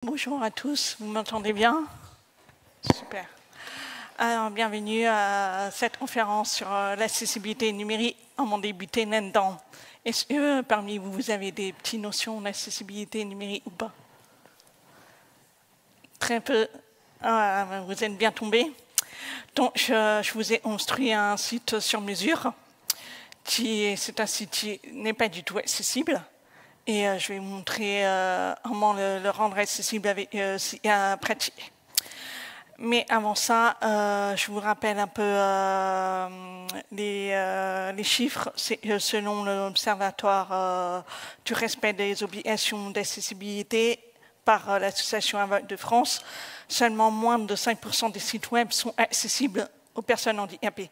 Bonjour à tous, vous m'entendez bien? Super. Alors, bienvenue à cette conférence sur l'accessibilité numérique en monde débuté là-dedans. Est-ce que parmi vous, vous avez des petites notions d'accessibilité numérique ou pas? Très peu. Vous êtes bien tombés. Donc, je vous ai construit un site sur mesure. C'est un site qui n'est pas du tout accessible. Et je vais vous montrer comment le rendre accessible avec pratique. Mais avant ça, je vous rappelle un peu les chiffres. C'est selon l'Observatoire du respect des obligations d'accessibilité par l'Association Aveugle de France, seulement moins de 5% des sites web sont accessibles aux personnes handicapées.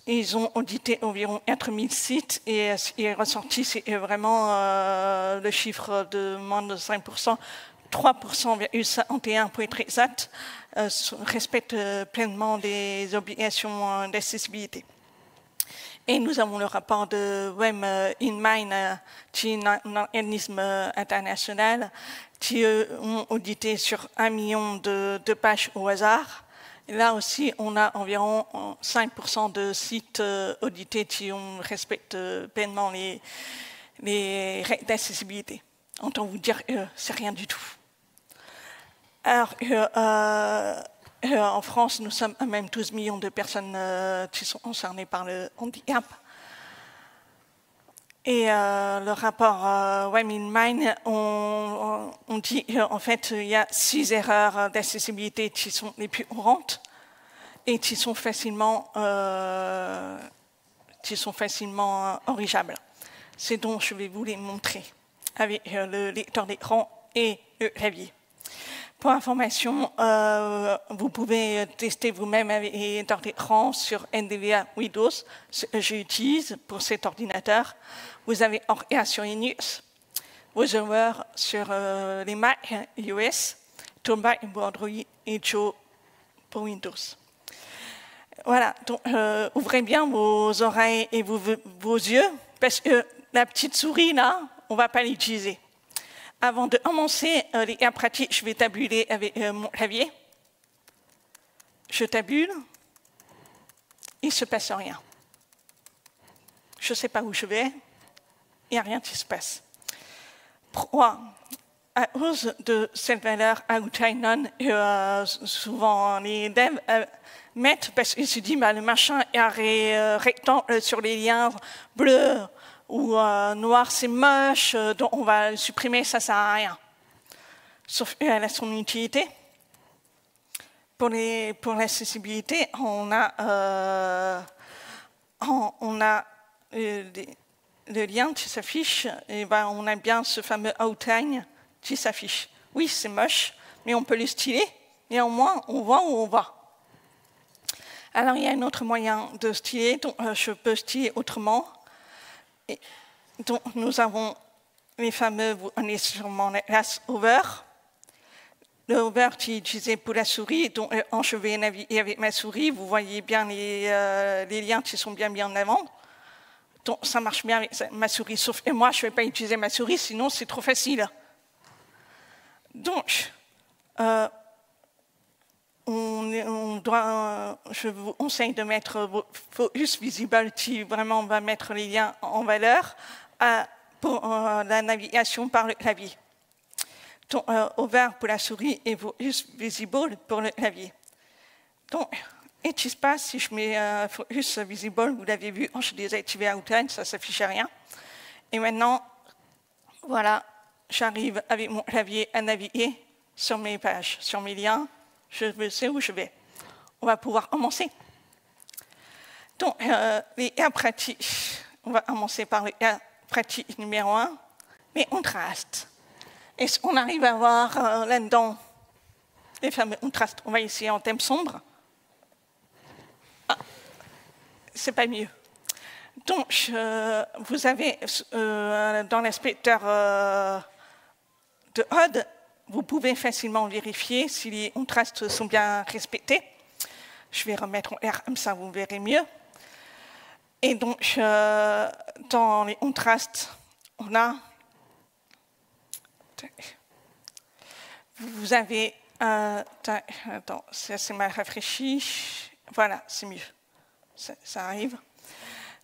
Ils ont audité environ 4000 sites et ce qui est ressorti, c'est vraiment le chiffre de moins de 5%, 3,51% pour être exact, respectent pleinement les obligations d'accessibilité. Et nous avons le rapport de Web in Mind, qui est un organisme international, qui ont audité sur 1 million de pages au hasard. Et là aussi, on a environ 5% de sites audités qui respectent pleinement les règles d'accessibilité. Autant vous dire que c'est rien du tout. Alors, en France, nous sommes à même 12 millions de personnes qui sont concernées par le handicap. Et le rapport Web in Mind, on dit qu'en fait, il y a 6 erreurs d'accessibilité qui sont les plus courantes et qui sont facilement corrigeables. C'est donc je vais vous les montrer avec le lecteur d'écran et le clavier. Pour information, vous pouvez tester vous-même avec les lecteurs d'écran sur NVDA Windows, ce que j'utilise pour cet ordinateur. Vous avez Orca sur Linux, VoiceOver sur les Mac iOS, Tomback pour Android et Joe pour Windows. Voilà, donc ouvrez bien vos oreilles et vos yeux, parce que la petite souris, là, on ne va pas l'utiliser. Avant de commencer les cas pratiques, je vais tabuler avec mon clavier. Je tabule, il ne se passe rien. Je ne sais pas où je vais, il n'y a rien qui se passe. Pourquoi? À cause de cette valeur outside none, souvent les devs mettent, parce qu'ils se disent, le machin est rectangle sur les liens bleus ou noir, c'est moche, donc on va le supprimer, ça ne sert à rien. Sauf qu'elle a son utilité. Pour l'accessibilité, on a le lien qui s'affiche, et on a bien ce fameux outline qui s'affiche. Oui, c'est moche, mais on peut le styler, néanmoins, on voit où on va. Alors, il y a un autre moyen de styler, donc je peux styler autrement. Et donc, nous avons les fameux, on est sûrement la classe Hover. Le Hover qui est utilisé pour la souris, donc quand je vais naviguer avec ma souris, vous voyez bien les liens qui sont bien en avant. Donc, ça marche bien avec ma souris, sauf que moi, je ne vais pas utiliser ma souris, sinon c'est trop facile. Donc, je vous conseille de mettre vos focus visible qui vraiment va mettre les liens en valeur pour la navigation par le clavier. Donc, Hover pour la souris et focus visible pour le clavier. Donc, et ce qui se passe si je mets focus visible, vous l'avez vu, quand je désactive Outline, ça ne s'affiche rien. Et maintenant, voilà, j'arrive avec mon clavier à naviguer sur mes pages, sur mes liens. Je sais où je vais. On va pouvoir commencer. Donc, les cas pratiques. On va commencer par le cas pratique numéro 1, les contrastes. Est-ce qu'on arrive à voir là-dedans les fameux contrastes? On va essayer en thème sombre. C'est pas mieux. Donc, vous avez dans l'inspecteur de HUD, vous pouvez facilement vérifier si les contrastes sont bien respectés. Je vais remettre en R, comme ça vous verrez mieux. Et donc, dans les contrastes, on a vous avez... attends, c'est assez mal réfléchi. Voilà, c'est mieux. Ça arrive.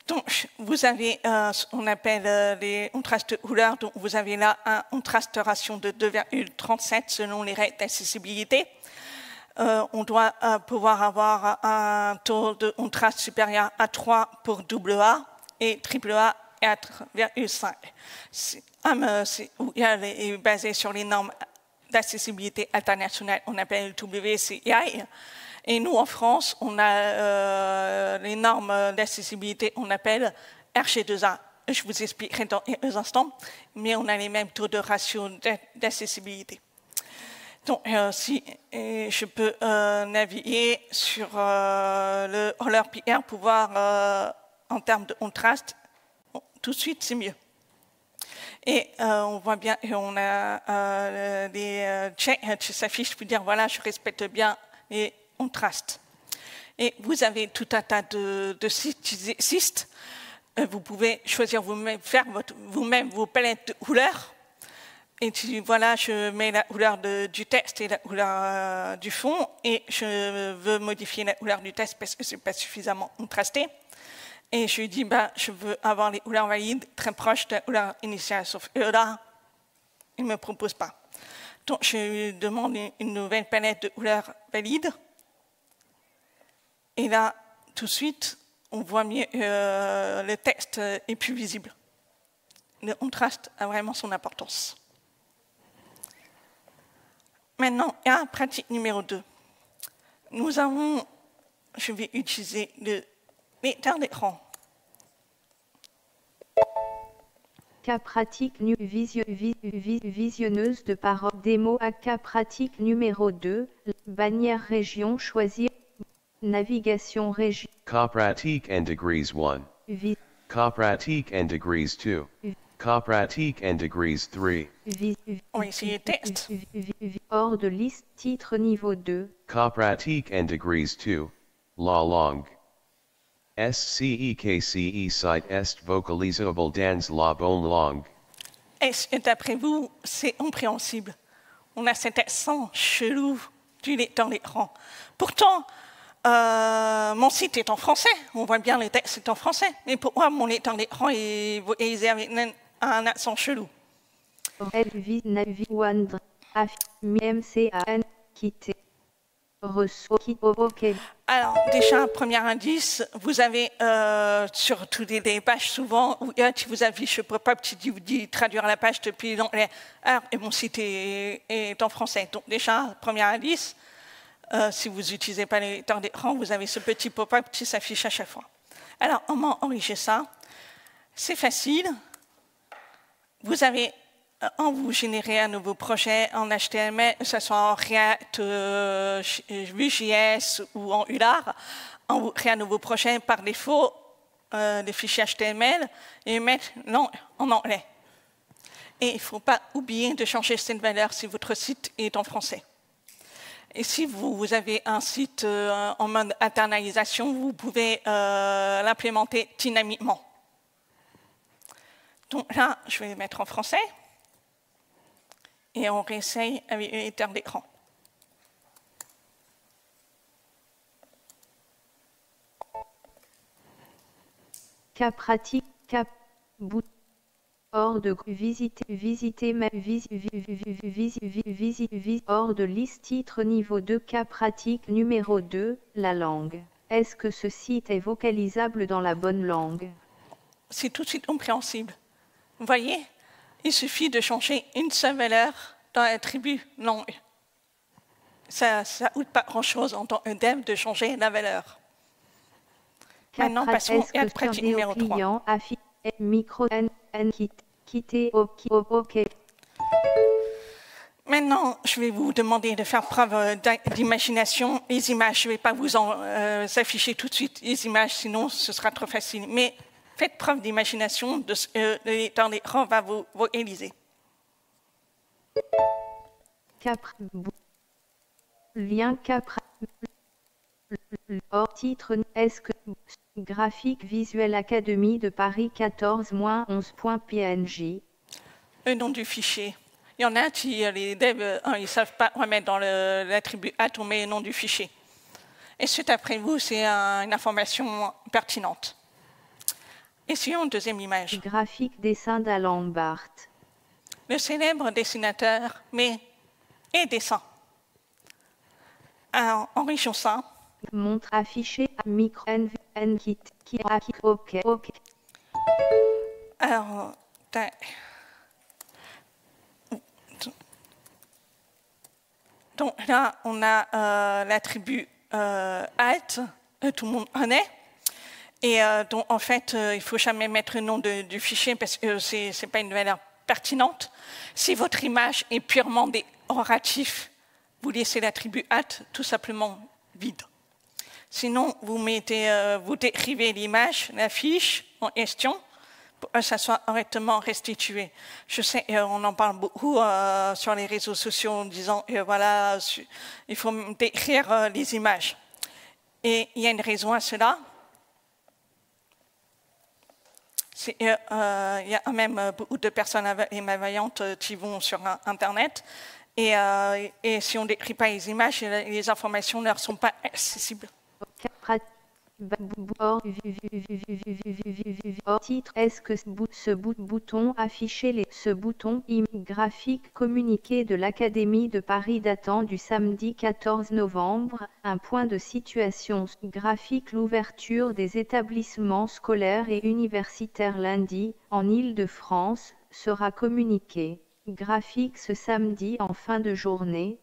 Donc, vous avez ce qu'on appelle les contrastes de couleur. Donc, vous avez là un contraste ratio de 2,37 selon les règles d'accessibilité. On doit pouvoir avoir un taux de contraste supérieur à 3 pour AA et AAA à 4,5. Il est basé sur les normes d'accessibilité internationale, on appelle WCI. Et nous, en France, on a les normes d'accessibilité, on appelle RG2A. Je vous expliquerai dans quelques instants, mais on a les mêmes taux de ratio d'accessibilité. Donc, si je peux naviguer sur le roller PR pour voir en termes de contraste, tout de suite, c'est mieux. Et on voit bien, on a des checks qui s'affichent pour dire, voilà, je respecte bien les contrastes. Et vous avez tout un tas de sites qui existent. Vous pouvez choisir vous-même, faire vous-même vos palettes de couleurs. Et voilà, je mets la couleur du texte et la couleur du fond, et je veux modifier la couleur du texte parce que ce n'est pas suffisamment contrasté. Et je lui dis, je veux avoir les couleurs valides très proches de la couleur initiale, sauf que là, il ne me propose pas. Donc, je lui demande une nouvelle palette de couleurs valides. Et là, tout de suite, on voit mieux, le texte est plus visible. Le contraste a vraiment son importance. Maintenant, il y a pratique numéro 2. Nous avons, je vais utiliser le lecteur d'écran. Cas pratique visionneuse de parole démo à cas pratique numéro 2, bannière région choisir, navigation région. Cas pratique and degrees 1. Cas pratique and degrees 2. Cas pratique and degrees 3. On va essayer texte. Hors de liste titre niveau 2. Cas pratique and degrees 2. La langue. SCEKCE site est vocalisable dans la bonne langue. Est-ce que d'après vous, c'est compréhensible? On a cet accent chelou du lecteur d'écran. Pourtant, mon site est en français. On voit bien le texte est en français. Mais pourquoi mon lecteur d'écran est vocalisé avec un accent chelou? Alors, déjà, premier indice, vous avez sur toutes les pages souvent où tu vous affiche le pop-up qui vous dit traduire la page depuis l'anglais. Et mon site est en français. Donc déjà, premier indice, si vous n'utilisez pas les lecteurs d'écran, vous avez ce petit pop-up qui s'affiche à chaque fois. Alors, comment enrichir ça? C'est facile. Vous avez vous générez un nouveau projet en HTML, que ce soit en React, Vue.js ou en Ular, on vous crée un nouveau projet par défaut, des fichiers HTML, et mettre en anglais. Et il ne faut pas oublier de changer cette valeur si votre site est en français. Et si vous avez un site en mode internalisation, vous pouvez l'implémenter dynamiquement. Donc là, je vais le mettre en français. Et on réessaye avec le lecteur d'écran. Cas pratique, cap bout hors de visiter hors de liste titre niveau 2 cas pratique numéro 2 la langue. Est-ce que ce site est vocalisable dans la bonne langue? C'est tout de suite compréhensible. Vous voyez? Il suffit de changer une seule valeur dans l'attribut langue. Ça ne coûte pas grand-chose en tant que dev de changer la valeur. Maintenant, passons à la pratique numéro 3. Maintenant, je vais vous demander de faire preuve d'imagination. Les images, je ne vais pas vous afficher tout de suite les images, sinon ce sera trop facile. Mais faites preuve d'imagination de ce que le lecteur d'écran va vous vocaliser. Lien Capra. Hors titre. Est-ce que graphique visuel Académie de Paris 14-11.png. Le nom du fichier. Il Il y en a qui, les devs, ils ne savent pas remettre dans l'attribut at, on met le nom du fichier. Et c'est après vous, c'est une information pertinente. Essayons une deuxième image. Graphique dessin d'Alan Barth. Le célèbre dessinateur met et dessin. Alors, enrichons ça. Montre affiché micro n kit ok. Alors, donc là, on a l'attribut alt, tout le monde en est. Et donc, en fait, il ne faut jamais mettre le nom du fichier parce que ce n'est pas une valeur pertinente. Si votre image est purement décoratif, vous laissez l'attribut alt tout simplement vide. Sinon, vous décrivez l'image, la fiche en question, pour que ça soit correctement restitué. Je sais, on en parle beaucoup sur les réseaux sociaux en disant, voilà, il faut décrire les images. Et il y a une raison à cela. Il y a même beaucoup de personnes malveillantes qui vont sur Internet. Et si on ne décrit pas les images, les informations ne leur sont pas accessibles. Titre, est-ce que ce bouton affiché ce bouton graphique communiqué de l'Académie de Paris datant du samedi 14 novembre, un point de situation graphique l'ouverture des établissements scolaires et universitaires lundi, en Île-de-France, sera communiqué. Graphique ce samedi en fin de journée.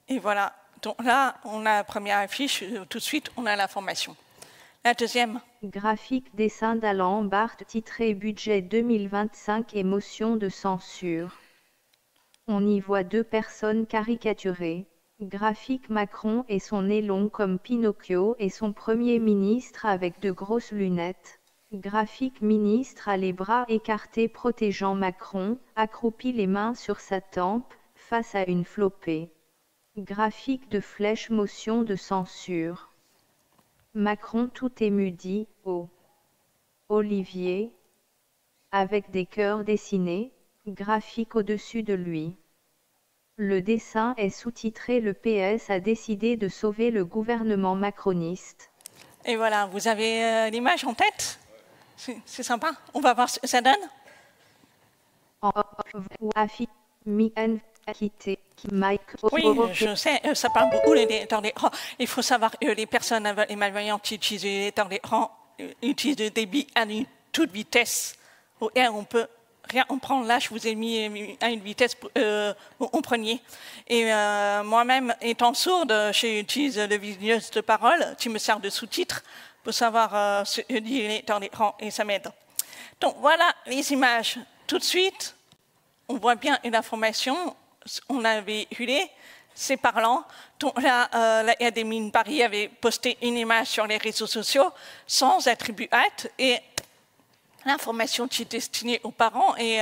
Et voilà. Donc là, on a la première affiche, tout de suite, on a l'information. La deuxième. Graphique dessin d'Alan Barth titré Budget 2025 et motion de censure. On y voit deux personnes caricaturées. Graphique Macron et son nez long comme Pinocchio et son Premier ministre avec de grosses lunettes. Graphique ministre a les bras écartés protégeant Macron, accroupi les mains sur sa tempe, face à une flopée. Graphique de flèche motion de censure. Macron tout ému dit « Oh !» Olivier. Avec des cœurs dessinés, graphique au-dessus de lui. Le dessin est sous-titré « Le PS a décidé de sauver le gouvernement macroniste ». Et voilà, vous avez l'image en tête? C'est sympa. On va voir ce que ça donne. Oui, je sais, ça parle beaucoup les lecteurs d'écran. Il faut savoir que les personnes malveillantes qui utilisent les lecteurs d'écran utilisent le débit à une toute vitesse. Et on peut rien comprendre. Là, je vous ai mis à une vitesse pour vous compreniez. Et moi-même, étant sourde, j'utilise le visionneur de parole qui me sert de sous-titre pour savoir ce que dit les lecteurs d'écran et ça m'aide. Donc voilà les images. Tout de suite, on voit bien une information. On a véhiculé, c'est parlant. Donc là, l'Académie de Paris avait posté une image sur les réseaux sociaux sans attribut at et l'information qui est destinée aux parents. Et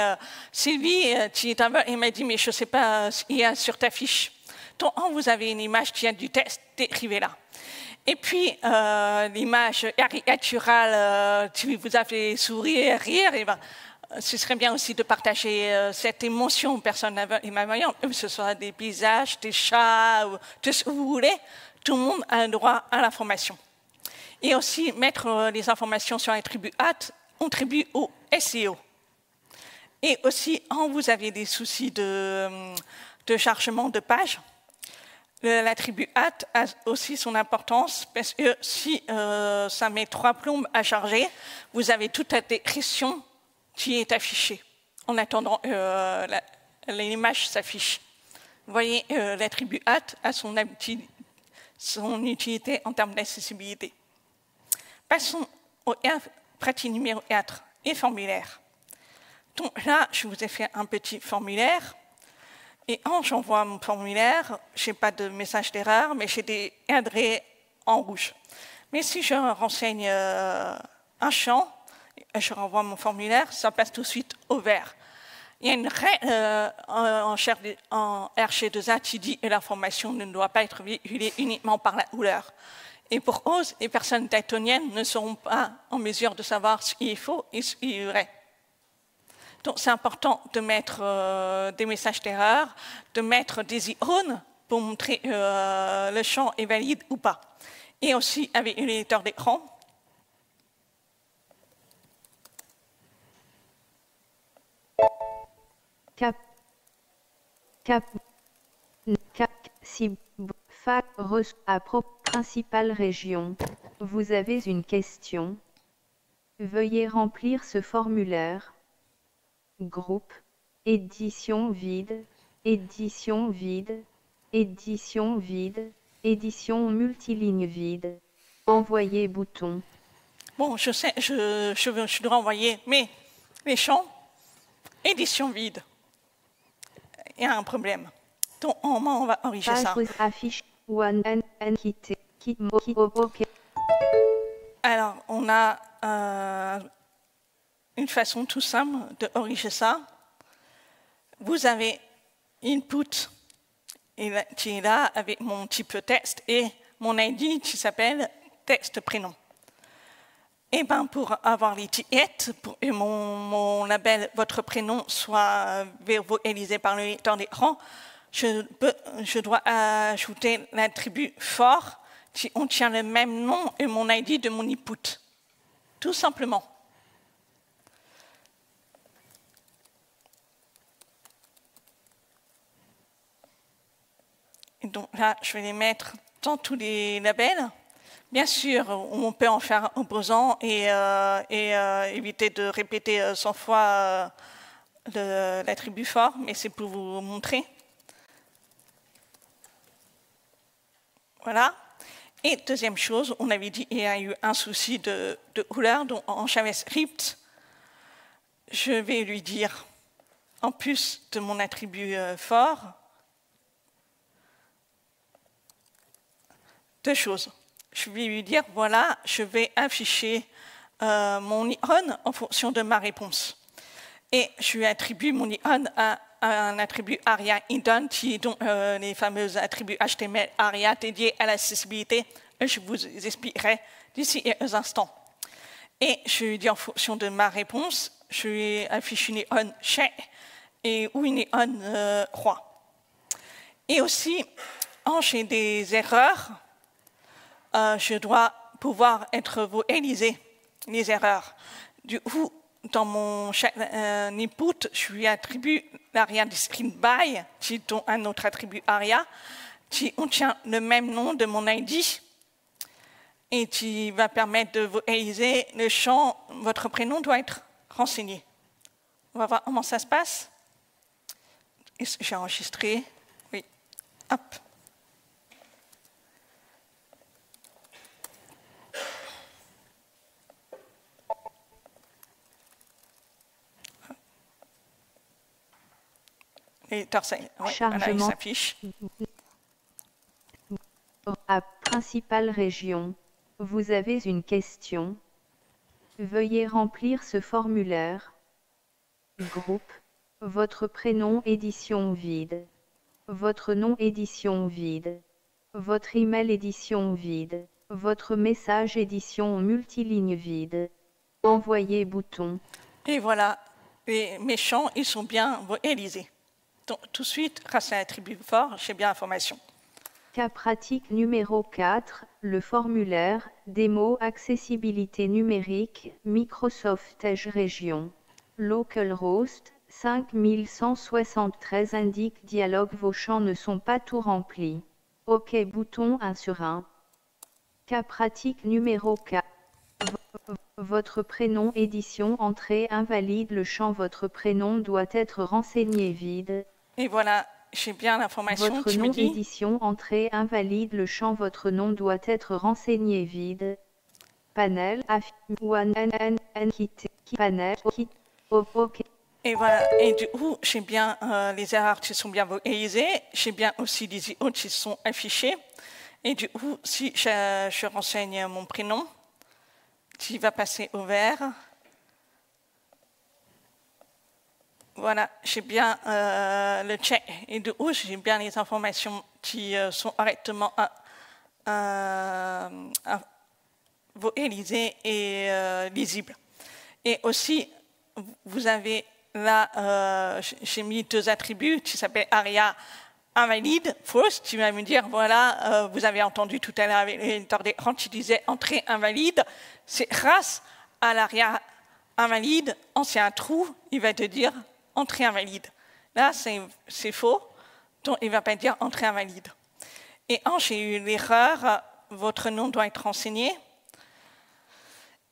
Sylvie, qui est aveugle, elle m'a dit, mais je ne sais pas ce qu'il y a sur ta fiche. Donc vous avez une image qui a du texte, décrivez-la. Et puis, l'image caricaturale qui vous a fait sourire, rire, et ben, ce serait bien aussi de partager cette émotion aux personnes malveillantes, que ce soit des paysages, des chats, ou tout ce que vous voulez. Tout le monde a un droit à l'information. Et aussi, mettre les informations sur l'attribut at contribue au SEO. Et aussi, quand vous avez des soucis de chargement de page, l'attribut at a aussi son importance parce que si ça met 3 plombes à charger, vous avez toute la description qui est affichée en attendant l'image s'affiche. Vous voyez, l'attribut at a son utilité en termes d'accessibilité. Passons au pratique numéro 4, et formulaire. Donc là, je vous ai fait un petit formulaire. Et quand j'envoie mon formulaire, je n'ai pas de message d'erreur, mais j'ai des adresses en rouge. Mais si je renseigne un champ, je renvoie mon formulaire, ça passe tout de suite au vert. Il y a une règle en RG2A qui dit que l'information ne doit pas être véhiculée uniquement par la couleur. Et pour cause, les personnes daltoniennes ne seront pas en mesure de savoir ce qu'il est faux et ce qui est vrai. Donc, c'est important de mettre des messages d'erreur, de mettre des icônes pour montrer le champ est valide ou pas. Et aussi avec un lecteur d'écran. Principale région. Vous avez une question. Veuillez remplir ce formulaire. Groupe. Édition vide. Édition vide. Édition vide. Édition multiligne vide. Envoyer bouton. Bon, je sais, je dois envoyer mes champs. Édition vide. Il y a un problème. Donc, on va enrichir ça. Affiche. Alors, on a une façon tout simple de enrichir ça. Vous avez input qui est là avec mon type texte et mon ID qui s'appelle texte prénom. Et ben pour avoir l'étiquette, pour que mon label, votre prénom, soit verbalisé par le lecteur d'écran, je dois ajouter l'attribut fort qui contient le même nom et mon ID de mon input. Tout simplement. Et donc là, je vais les mettre dans tous les labels. Bien sûr, on peut en faire un opposant et éviter de répéter 100 fois l'attribut fort, mais c'est pour vous montrer. Voilà. Et deuxième chose, on avait dit qu'il y a eu un souci de couleur, donc en JavaScript, je vais lui dire, en plus de mon attribut fort, deux choses. Je vais lui dire, voilà, je vais afficher mon icône en fonction de ma réponse. Et je lui attribue mon icône à un attribut ARIA hidden, qui est donc les fameux attributs HTML ARIA dédiés à l'accessibilité. Je vous expliquerai d'ici quelques instants. Et je lui dis en fonction de ma réponse, je lui affiche une icône check ou une icône croix. Et aussi, quand j'ai des erreurs, je dois pouvoir être vocalisé les erreurs. Du coup, dans mon input, je lui attribue l'ARIA discrete by, qui est un autre attribut ARIA, qui contient le même nom de mon ID et qui va permettre de vocaliser le champ. Votre prénom doit être renseigné. On va voir comment ça se passe. J'ai enregistré. Oui. Hop. Et voilà, il s'affiche. À principale région, vous avez une question. Veuillez remplir ce formulaire. Groupe, votre prénom édition vide. Votre nom édition vide. Votre email édition vide. Votre message édition multiligne vide. Envoyer bouton. Et voilà, mes champs, ils sont bien vocalisés. Donc, tout de suite, grâce à l'attribut fort, j'ai bien l'information. Cas pratique numéro 4, le formulaire, démo accessibilité numérique, Microsoft Edge Région. Localhost, 5173 indique dialogue, vos champs ne sont pas tout remplis. OK bouton 1 sur 1. Cas pratique numéro 4. Votre prénom édition entrée invalide, le champ votre prénom doit être renseigné vide. Et voilà, j'ai bien l'information. Votre nom édition entrée invalide, le champ votre nom doit être renseigné vide. Panel panel OK. Et voilà, et du coup, j'ai bien les erreurs qui sont bien vocalisées, j'ai bien aussi les icônes qui sont affichées. Et du coup, si je renseigne mon prénom, qui va passer au vert. Voilà, j'ai bien le check et de haut, j'ai bien les informations qui sont correctement vocalisées et lisibles. Et aussi, vous avez là, j'ai mis 2 attributs qui s'appellent ARIA invalide, fausse. Tu vas me dire, voilà, vous avez entendu tout à l'heure avec le lecteur d'écran qui disait entrée invalide. C'est grâce à l'ARIA invalide, ancien trou, il va te dire entrée invalide. Là, c'est faux, donc il ne va pas dire entrée invalide. Et j'ai eu l'erreur, votre nom doit être renseigné.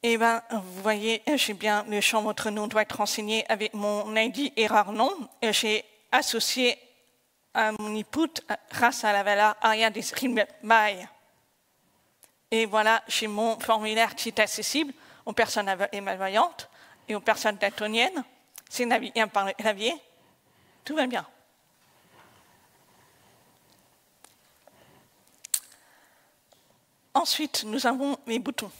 Et bien, vous voyez, j'ai bien le champ votre nom doit être renseigné avec mon ID erreur nom. Et j'ai associé à mon input grâce à la valeur ARIA discriminate by. Et voilà, j'ai mon formulaire qui est accessible aux personnes aveugles et malvoyantes et aux personnes daltoniennes. C'est navigué par le clavier. Tout va bien. Ensuite, nous avons les boutons.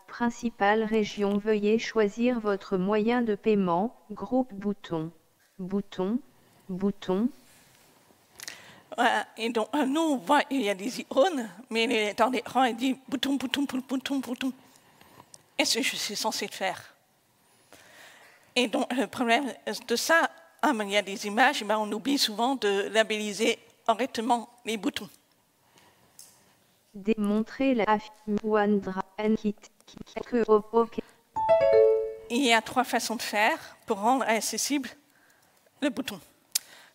Principale région, veuillez choisir votre moyen de paiement, groupe bouton. Bouton, bouton. Voilà. Et donc, nous, on voit il y a des icônes, mais les lecteurs d'écran, ils disent bouton, bouton, bouton, bouton. Et ce que je suis censé faire. Et donc, le problème de ça, il y a des images, ben, on oublie souvent de labelliser correctement les boutons. Démontrer la Il y a 3 façons de faire pour rendre accessible le bouton.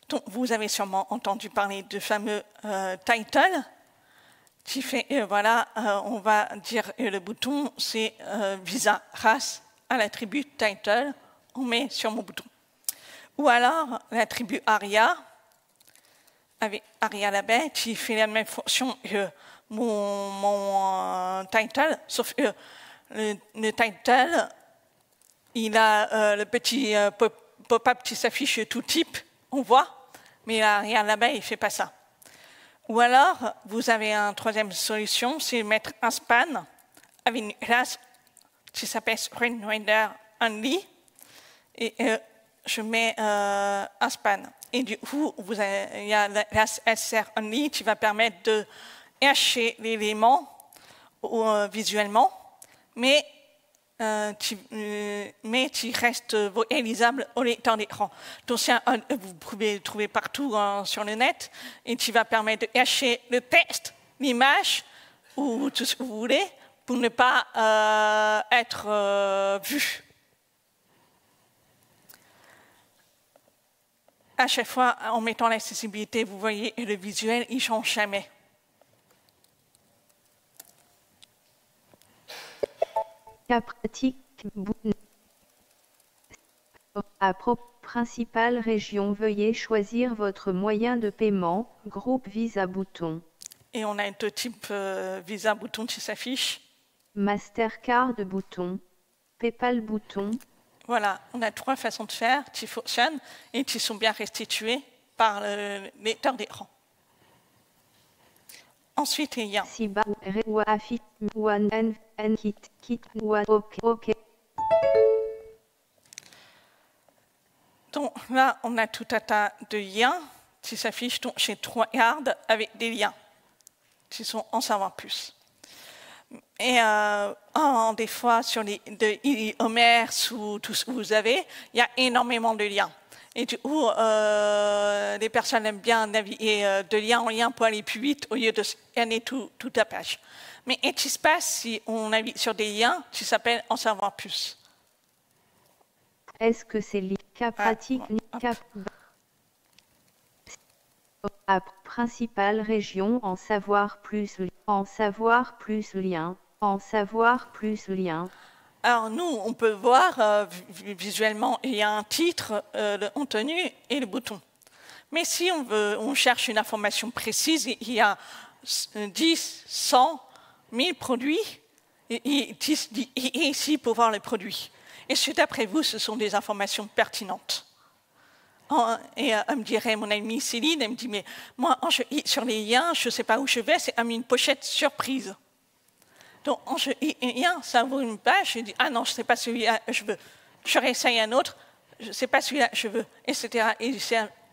Donc, vous avez sûrement entendu parler du fameux title, qui fait, voilà, on va dire le bouton, c'est Visa grâce à l'attribut title, on met sur mon bouton. Ou alors l'attribut ARIA, avec ARIA label, qui fait la même fonction que mon title, sauf que le title, il a le petit pop-up qui s'affiche tout type, on voit, mais l'ARIA label, il ne fait pas ça. Ou alors, vous avez une troisième solution, c'est mettre un span avec une classe qui s'appelle ScreenReader Only, et je mets un span. Et du coup, il y a la classe SR Only qui va permettre de hacher l'élément visuellement, mais qui reste réalisable au lecteur d'écran. Donc, vous pouvez le trouver partout sur le net et qui va permettre de hacher le texte, l'image ou tout ce que vous voulez pour ne pas être vu. À chaque fois, en mettant l'accessibilité, vous voyez, le visuel, il ne change jamais. Cas pratique, principale région, veuillez choisir votre moyen de paiement, groupe Visa bouton. Et on a 2 types Visa bouton qui s'affichent. Mastercard bouton, PayPal bouton. Voilà, on a 3 façons de faire qui fonctionnent et qui sont bien restituées par le lecteur d'écran. Ensuite, il y a donc là, on a tout un tas de liens qui s'affichent chez 3 gardes avec des liens qui sont en savoir plus. Et des fois, sur les e-commerce ou tout ce que vous avez, il y a énormément de liens. Et du coup, les personnes aiment bien naviguer de lien en lien pour aller plus vite au lieu de scanner toute la page. Mais qu'est-ce qui se passe si on navigue sur des liens qui s'appellent en savoir plus? Est-ce que c'est le cas pratique principale région, en savoir plus lien, en savoir plus lien. Alors nous, on peut voir visuellement, il y a un titre, le contenu et le bouton. Mais si on cherche une information précise, il y a 10, 100, 1000 produits, et ici pour voir les produits. Et c'est d'après vous, ce sont des informations pertinentes. Et elle me dirait, mon amie Céline, elle me dit, mais moi, sur les liens, je ne sais pas où je vais, c'est comme une pochette surprise. Donc, ça ouvre une page, je dis, ah non, je ne sais pas celui-là, je veux. Je réessaye un autre, je ne sais pas celui-là, je veux, etc. Et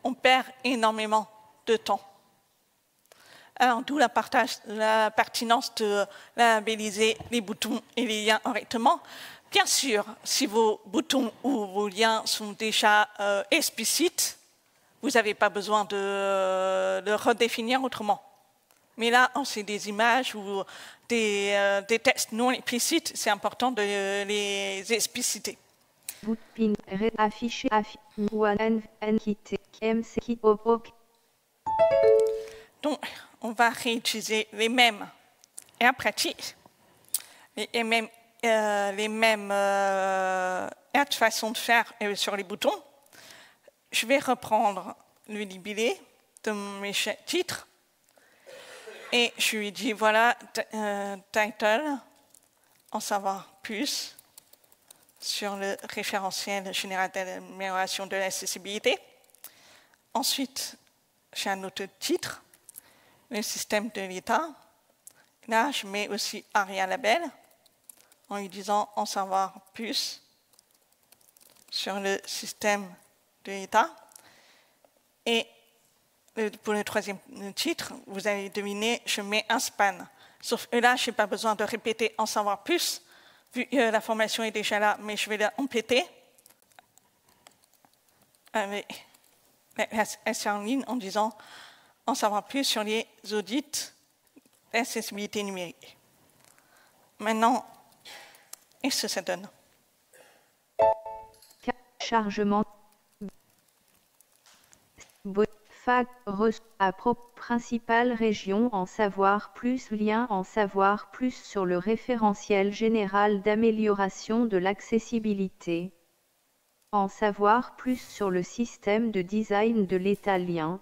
on perd énormément de temps. Alors, d'où la pertinence de labelliser les boutons et les liens correctement. Bien sûr, si vos boutons ou vos liens sont déjà explicites, vous n'avez pas besoin de le redéfinir autrement. Mais là, c'est des images ou des textes non explicites, c'est important de les expliciter. Donc, on va réutiliser les mêmes pratiques, les mêmes façons de faire sur les boutons. Je vais reprendre le libellé de mes titres et je lui dis voilà, title, en savoir plus sur le référentiel général d'amélioration de l'accessibilité. Ensuite, j'ai un autre titre, le système de l'État. Là, je mets aussi ARIA Label en lui disant en savoir plus sur le système de l'État. Et pour le troisième titre, vous allez deviner, je mets un span. Sauf que là, je n'ai pas besoin de répéter en savoir plus, vu que la formation est déjà là, mais je vais la compléter avec la en ligne en disant en savoir plus sur les audits d'accessibilité numérique. Maintenant, qu'est-ce que ça donne? Chargement. Principale région en savoir plus, lien en savoir plus sur le référentiel général d'amélioration de l'accessibilité. En savoir plus sur le système de design de l'État, lien.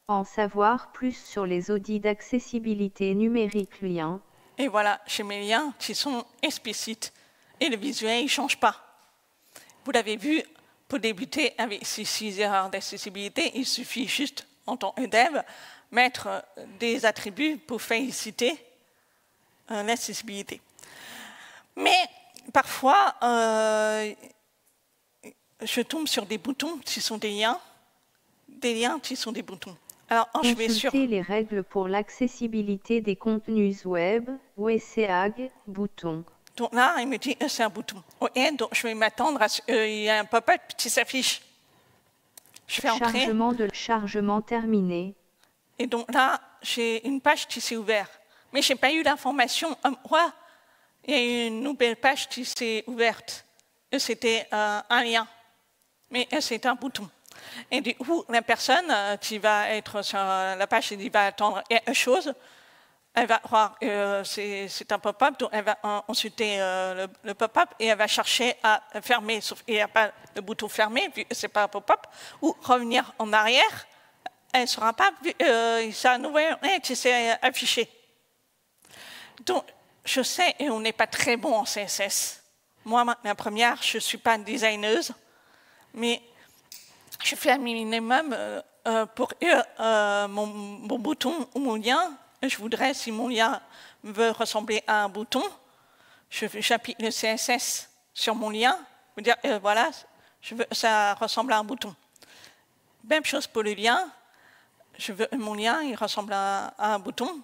En savoir plus sur les audits d'accessibilité numérique, lien. Et voilà, j'ai mes liens qui sont explicites et le visuel ne change pas. Vous l'avez vu, pour débuter avec ces 6 erreurs d'accessibilité, il suffit juste, en tant que dev, mettre des attributs pour féliciter l'accessibilité. Mais parfois, je tombe sur des boutons qui sont des liens qui sont des boutons. Alors, je vais sur les règles pour l'accessibilité des contenus web, WCAG, bouton. Donc là, il me dit c'est un bouton. Okay, donc je vais m'attendre à ce qu'il y ait un pop-up qui s'affiche. Je fais entrer. Chargement terminé. Et donc là, j'ai une page qui s'est ouverte. Mais je n'ai pas eu l'information. Il y a une nouvelle page qui s'est ouverte. C'était un lien. Mais c'est un bouton. Et du coup, la personne qui va être sur la page et qui va attendre quelque chose, elle va voir c'est un pop-up, donc elle va consulter le pop-up et elle va chercher à fermer, sauf qu'il n'y a pas le bouton fermer, vu que ce n'est pas un pop-up, ou revenir en arrière, elle ne saura pas, vu que c'est un nouvel qui s'est affiché. Donc, je sais, et on n'est pas très bon en CSS. Moi, la première, je ne suis pas une designeuse, mais je fais un minimum pour mon bouton ou mon lien. Je voudrais, si mon lien veut ressembler à un bouton, j'applique le CSS sur mon lien, je veux dire, voilà, ça ressemble à un bouton. Même chose pour le lien, je veux mon lien, il ressemble à un bouton,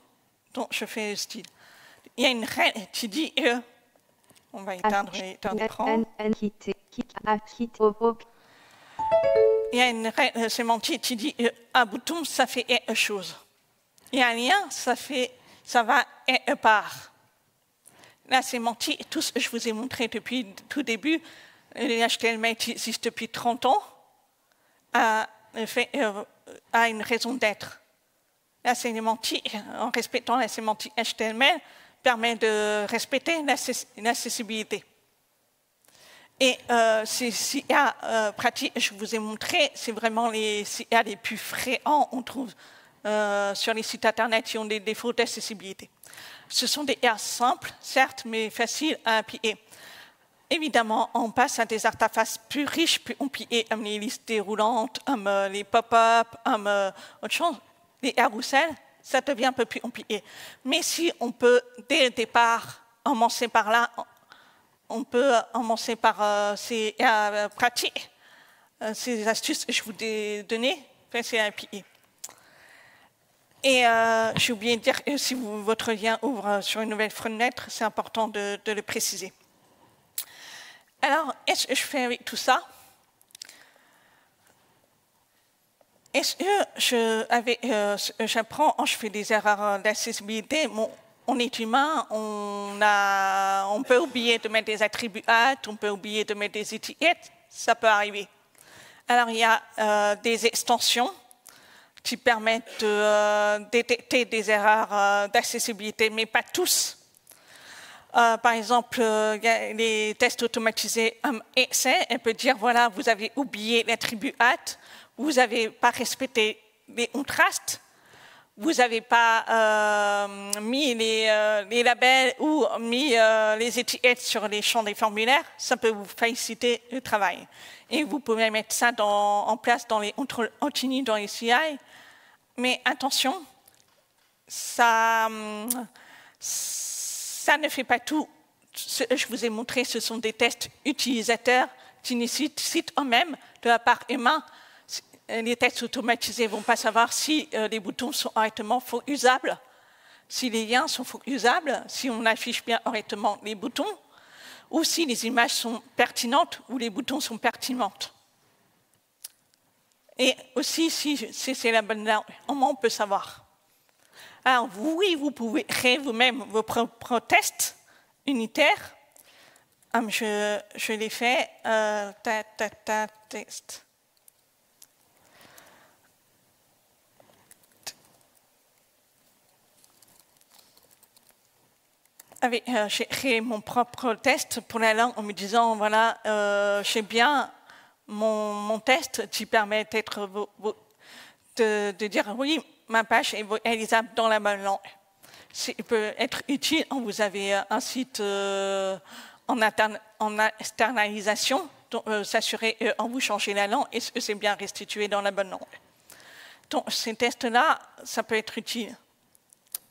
donc je fais le style. Il y a une règle qui dit, on va éteindre l'écran. Il y a une règle sémantique qui dit, un bouton, ça fait quelque chose. Et un lien, ça va quelque part. La sémantique, tout ce que je vous ai montré depuis le tout début, le HTML qui existe depuis 30 ans, a une raison d'être. La sémantique, en respectant la sémantique HTML, permet de respecter l'accessibilité. Et ces CA pratiques, je vous ai montré, c'est vraiment les CA les plus fréquents, on trouve sur les sites internet qui ont des défauts d'accessibilité. Ce sont des CA simples, certes, mais faciles à appliquer. Évidemment, on passe à des interfaces plus riches, plus compliquées, comme les listes déroulantes, comme les pop-up, comme autre chose. Les carousels, ça devient un peu plus compliqué. Mais si on peut, dès le départ, commencer par là, on peut commencer par ces pratiques, ces astuces que je vous ai données, c'est à appliquer. Et j'ai oublié de dire que si votre lien ouvre sur une nouvelle fenêtre, c'est important de le préciser. Alors, qu'est-ce que je fais avec tout ça? Est-ce que j'apprends quand je fais des erreurs d'accessibilité? On est humain, on peut oublier de mettre des attributs hâte, on peut oublier de mettre des étiquettes, ça peut arriver. Alors, il y a des extensions qui permettent de détecter des erreurs d'accessibilité, mais pas tous. Par exemple, les tests automatisés essai, elle peut dire, voilà, vous avez oublié l'attribut hâte, vous n'avez pas respecté les contrastes, vous n'avez pas mis les labels ou mis les étiquettes sur les champs des formulaires, ça peut vous faciliter le travail. Et vous pouvez mettre ça en place dans les contrôles continus dans les CI. Mais attention, ça ne fait pas tout. Ce que je vous ai montré, ce sont des tests utilisateurs qui nécessitent eux-mêmes de la part humaine. Les tests automatisés ne vont pas savoir si les boutons sont correctement usables, si les liens sont usables, si on affiche bien correctement les boutons, ou si les images sont pertinentes ou les boutons sont pertinents. Et aussi, si c'est la bonne langue, comment on peut savoir? Alors, oui, vous pouvez créer vous-même vos propres tests unitaires. Je l'ai fait. Test. J'ai créé mon propre test pour la langue en me disant, voilà, j'ai bien mon test qui permet d'être de dire, oui, ma page est réalisable dans la bonne langue. Il peut être utile quand vous avez un site en externalisation, s'assurer quand vous changez la langue, est-ce que c'est bien restitué dans la bonne langue. Donc, ces tests-là, ça peut être utile.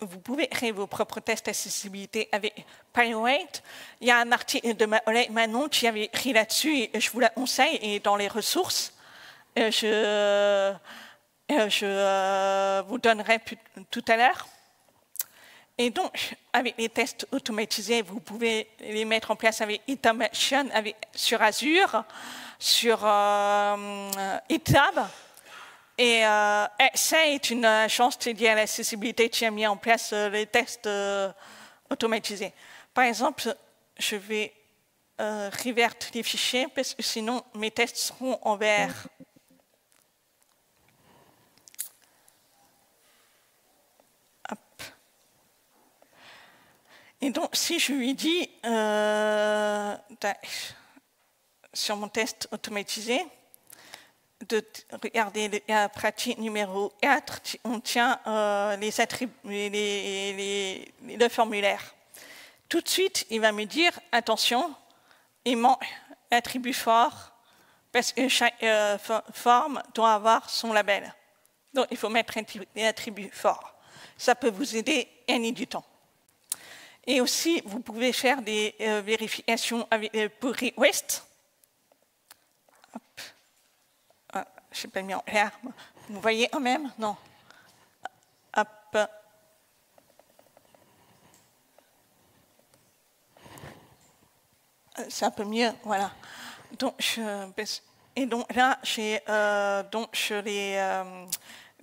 Vous pouvez créer vos propres tests d'accessibilité avec Playwright. Il y a un article de ma collègue Manon qui avait écrit là-dessus, et je vous la conseille, et dans les ressources, je vous donnerai tout à l'heure. Et donc, avec les tests automatisés, vous pouvez les mettre en place avec Automation sur Azure, sur GitHub. Et ça est une agence dédiée à l'accessibilité qui a mis en place les tests automatisés. Par exemple, je vais revert les fichiers parce que sinon mes tests seront en vert. Hop. Et donc, si je lui dis sur mon test automatisé, de regarder la pratique numéro 4, on tient les attributs, le formulaire. Tout de suite, il va me dire, attention, il manque l'attribut fort, parce que chaque forme doit avoir son label. Donc, il faut mettre un attribut fort. Ça peut vous aider à gagner du temps. Et aussi, vous pouvez faire des vérifications avec le pull request. Je n'ai pas mis en clair. Vous voyez quand même? Non. Hop. C'est un peu mieux, voilà. Donc, et donc là, j'ai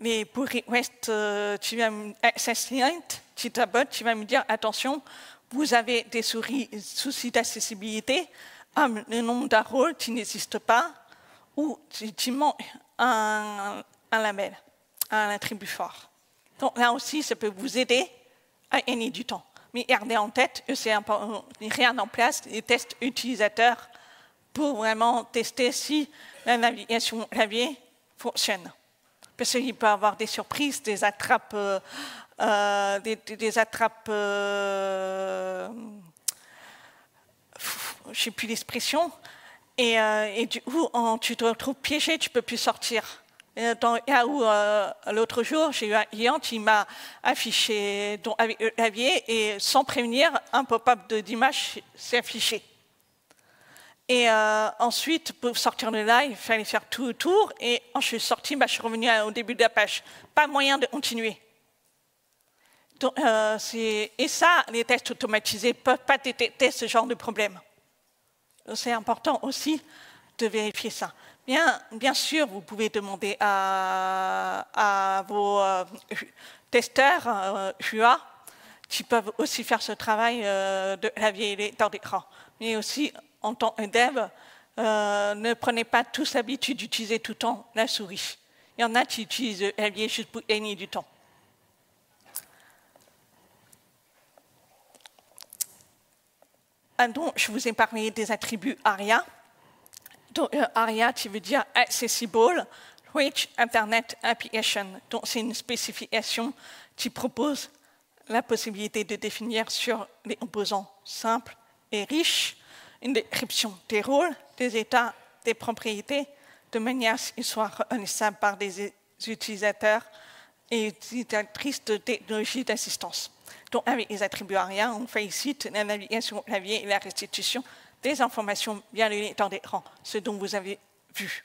les pull requests, tu vas access lint, tu vas me dire, attention, vous avez des soucis d'accessibilité, le nombre d'arrows qui n'existe pas, ou tu manques un label, un attribut fort. Donc là aussi, ça peut vous aider à gagner du temps. Mais gardez en tête que c'est important, rien en place, des tests utilisateurs pour vraiment tester si la navigation clavier fonctionne. Parce qu'il peut y avoir des surprises, des attrapes, je ne sais plus l'expression, et du coup, tu te retrouves piégé, tu ne peux plus sortir. Dans le cas où, l'autre jour, j'ai eu un client qui m'a affiché avec le clavier et sans prévenir, un pop-up d'image s'est affiché. Et ensuite, pour sortir de là, il fallait faire tout le tour. Et quand je suis sortie, je suis revenue au début de la page. Pas moyen de continuer. Donc, et ça, les tests automatisés ne peuvent pas détecter ce genre de problème. C'est important aussi de vérifier ça. Bien sûr, vous pouvez demander à vos testeurs UA qui peuvent aussi faire ce travail de clavier et lecteur d'écran. Mais aussi, en tant que dev, ne prenez pas tous l'habitude d'utiliser tout le temps la souris. Il y en a qui utilisent le clavier juste pour gagner du temps. Donc, je vous ai parlé des attributs ARIA. Donc, ARIA, qui veut dire Accessible Rich Internet Application. Donc, c'est une spécification qui propose la possibilité de définir sur les composants simples et riches une description des rôles, des états, des propriétés, de manière à ce qu'ils soient reconnaissables par des utilisateurs et utilisatrices de technologies d'assistance. Donc, avec les attributs ARIA, on félicite la navigation au clavier et la restitution des informations via le lecteur d'écran, ce dont vous avez vu.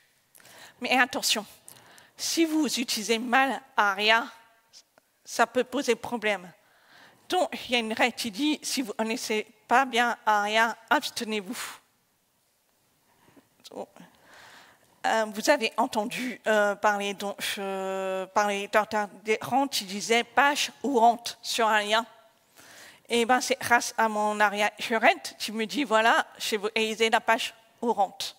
Mais attention, si vous utilisez mal ARIA, ça peut poser problème. Donc, il y a une règle qui dit, si vous ne connaissez pas bien ARIA, abstenez-vous. Vous avez entendu parler par les lecteurs d'écran qui disaient page ouverte sur un lien. Et ben, c'est grâce à mon ARIA current qui me dit, voilà, je vais utiliser la page ouverte.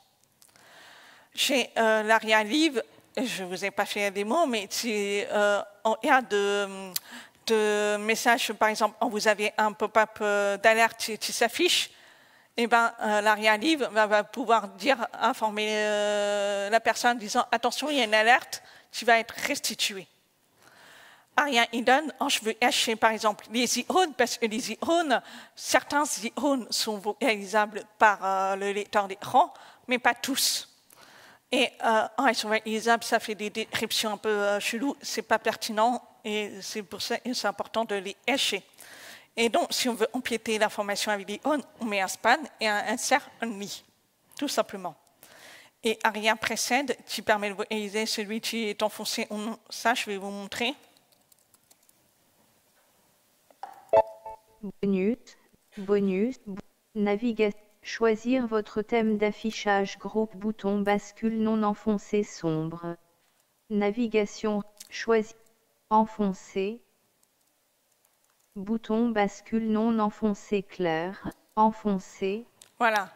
Chez l'ARIA Live, je ne vous ai pas fait la démo, mais en cas de message, par exemple, quand vous avez un pop-up d'alerte qui s'affiche, et ben, l'ARIA Live va pouvoir informer la personne en disant, attention, il y a une alerte qui va être restituée. ARIA Hidden, je veux cacher par exemple les icônes, parce que les icônes, certains icônes sont vocalisables par le lecteur d'écran, mais pas tous. Et quand ils sont vocalisables, ça fait des descriptions un peu cheloues, c'est pas pertinent, et c'est pour ça que c'est important de les cacher. Et donc, si on veut empiéter l'information avec l'icône, on met un span et un insert only, tout simplement. Et ARIA précède, qui permet de vocaliser celui qui est enfoncé ou non. Ça, je vais vous montrer. Bonus, navigation, choisir votre thème d'affichage groupe bouton bascule non enfoncé sombre. Navigation, choisir, enfoncé. Bouton bascule non enfoncé clair, enfoncé. Voilà.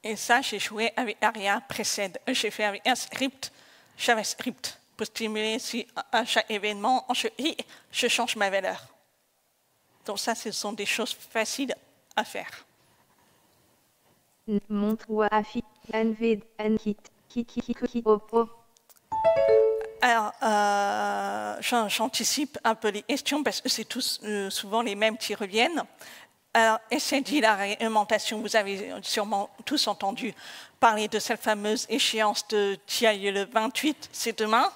Et ça, j'ai joué avec ARIA précède. J'ai fait avec un script, JavaScript, pour stimuler si à chaque événement, je change ma valeur. Donc ça, ce sont des choses faciles à faire. Montre ou affiche Alors, j'anticipe un peu les questions parce que c'est tous souvent les mêmes qui reviennent. Alors, SNJ, la réglementation, vous avez sûrement tous entendu parler de cette fameuse échéance qui a lieu le 28, c'est demain,